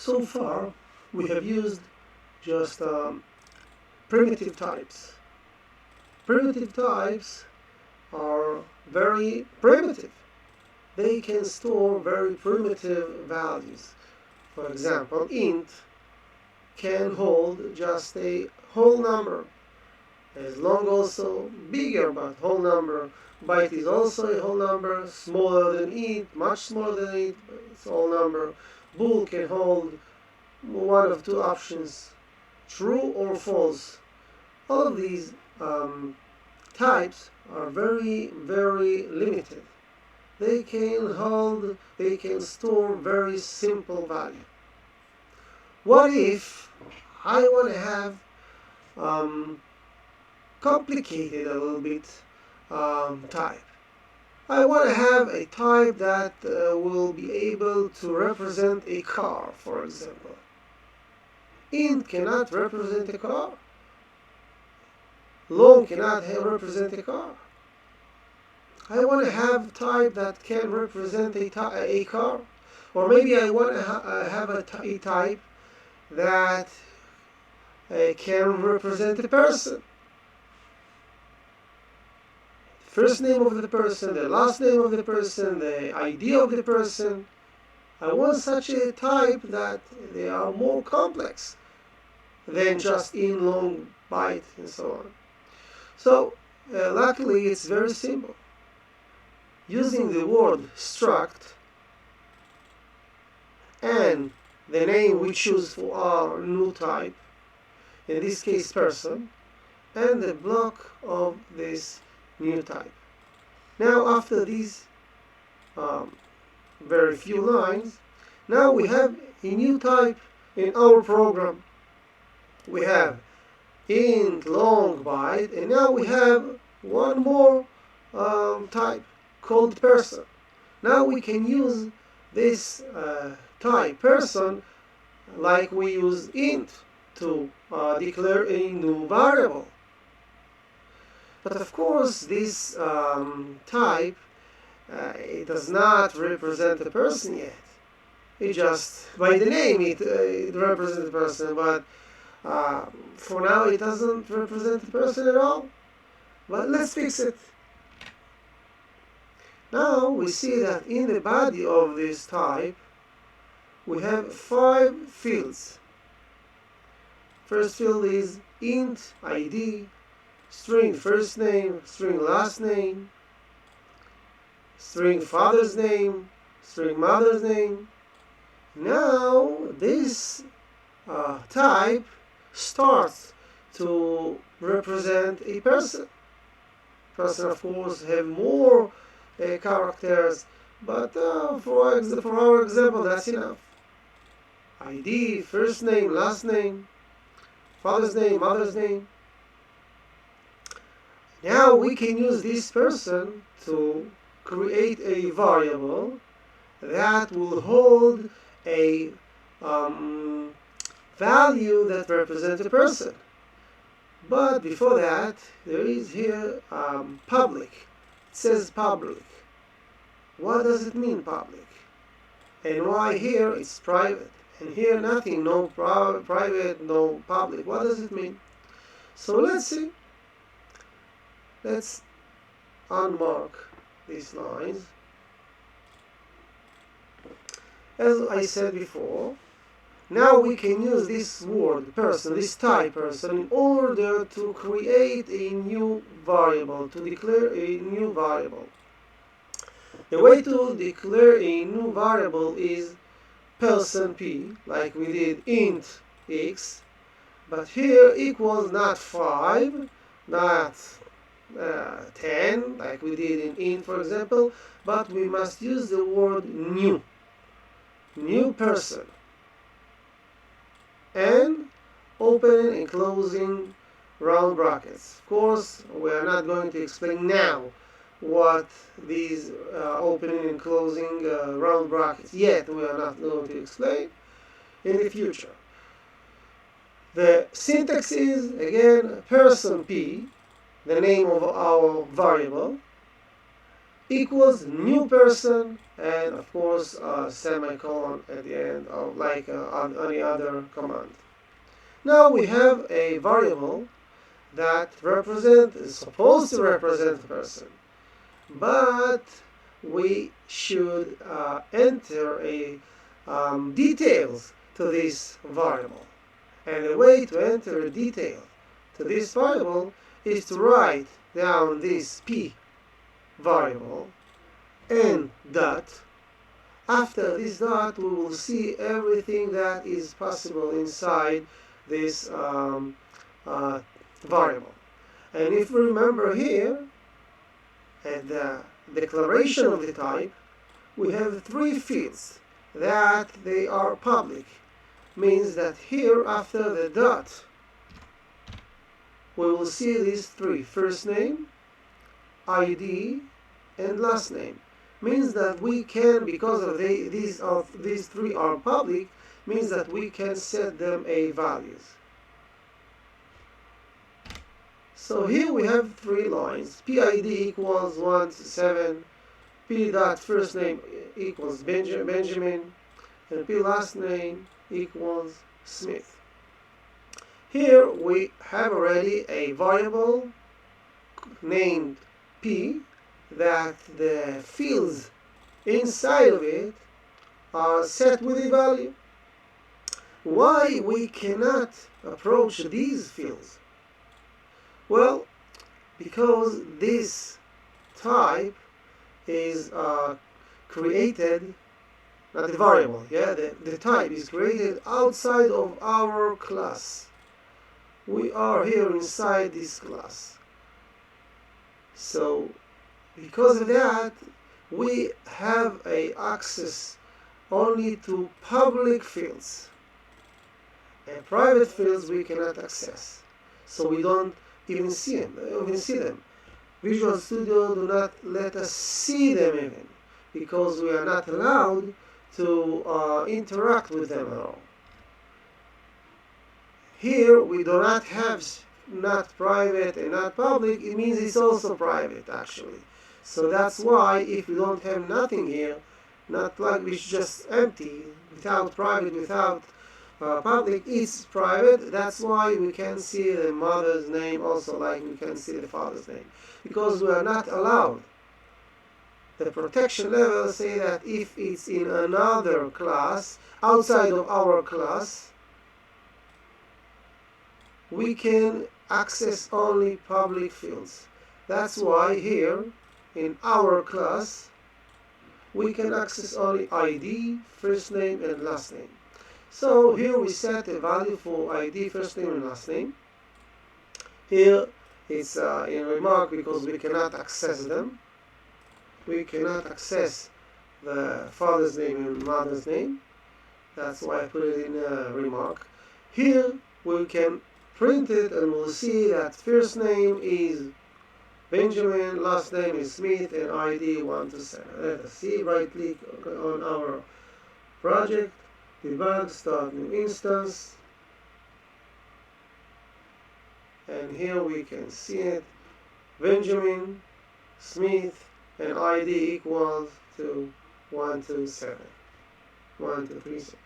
So far, we have used just primitive types. Primitive types are very primitive. They can store very primitive values. For example, int can hold just a whole number, as long also bigger but whole number. Byte is also a whole number, smaller than int, much smaller than int, but it's a whole number. Bool can hold one of two options, true or false. All of these types are very, very limited. They can store very simple value. What if I want to have complicated a little bit type? I want to have a type that will be able to represent a car, for example. Int cannot represent a car. Long cannot represent a car. I want to have a type that can represent a car. Or maybe I want to have a type that can represent a person. First name of the person, the last name of the person, the ID of the person. I want such a type that they are more complex than just in, long, byte, and so on. So, luckily, it's very simple. Using the word struct and the name we choose for our new type, in this case person, and the block of this new type. Now after these very few lines, now we have a new type in our program. We have int, long, byte, and now we have one more type called person. Now we can use this type person like we use int to declare a new variable. But of course, this type it does not represent a person yet. It just, by the name, it represents a person, but for now it doesn't represent a person at all. But let's fix it. Now we see that in the body of this type, we have 5 fields. First field is int ID, string first name, string last name, string father's name, string mother's name. Now this type starts to represent a person. Person, of course, have more characters, but for our example, that's enough. ID, first name, last name, father's name, mother's name. Now we can use this person to create a variable that will hold a value that represents a person. But before that, there is here public. It says public. What does it mean, public? And why here it's private? And here nothing, no private, no public. What does it mean? So let's see. Let's unmark these lines. As I said before, now we can use this word person, this type person, in order to create a new variable, to declare a new variable. The way to declare a new variable is person p, like we did int x, but here equals not 5, not 10, like we did in int, for example, but we must use the word new person, and opening and closing round brackets. Of course, we are not going to explain now what these opening and closing round brackets yet. We are not going to explain in the future. The syntax is, again, person p, the name of our variable, equals new person, and of course a semicolon at the end of like on any other command. Now we have a variable that is supposed to represent a person, but we should enter a details to this variable. And the way to enter a detail to this variable is to write down this p variable and dot. After this dot, we will see everything that is possible inside this variable. And if we remember here, at the declaration of the type, we have three fields that they are public. Means that here after the dot, we will see these three: first name, ID, and last name. Means that we can, because of these three are public, means that we can set them a values. So here we have three lines: PID equals 1 to 7, P dot first name equals Benjamin, and P last name equals Smith. Here we have already a variable named P that the fields inside of it are set with a value. Why we cannot approach these fields? Well, because this type is created, not the variable, the type is created outside of our class. We are here inside this class. So, because of that, we have access only to public fields. And private fields we cannot access. So we don't even see them. Visual Studio do not let us see them even, because we are not allowed to interact with them at all. Here we do not have not private and not public. It means it's also private actually. So that's why if we don't have nothing here, not like it's just empty, without private, without public, it's private. That's why we can see the mother's name also, like we can see the father's name, because we are not allowed. The protection levels say that if it's in another class outside of our class, we can access only public fields. That's why here in our class we can access only ID, first name, and last name. So here we set a value for ID, first name, and last name. Here it's in remark because we cannot access them. We cannot access the father's name and mother's name. That's why I put it in a remark. Here we can print it and we'll see that first name is Benjamin, last name is Smith, and ID 1 to 7. Let us see, right click on our project, debug, start new instance, and here we can see it, Benjamin, Smith, and ID equals to 1 to 7. 1 to 3 7.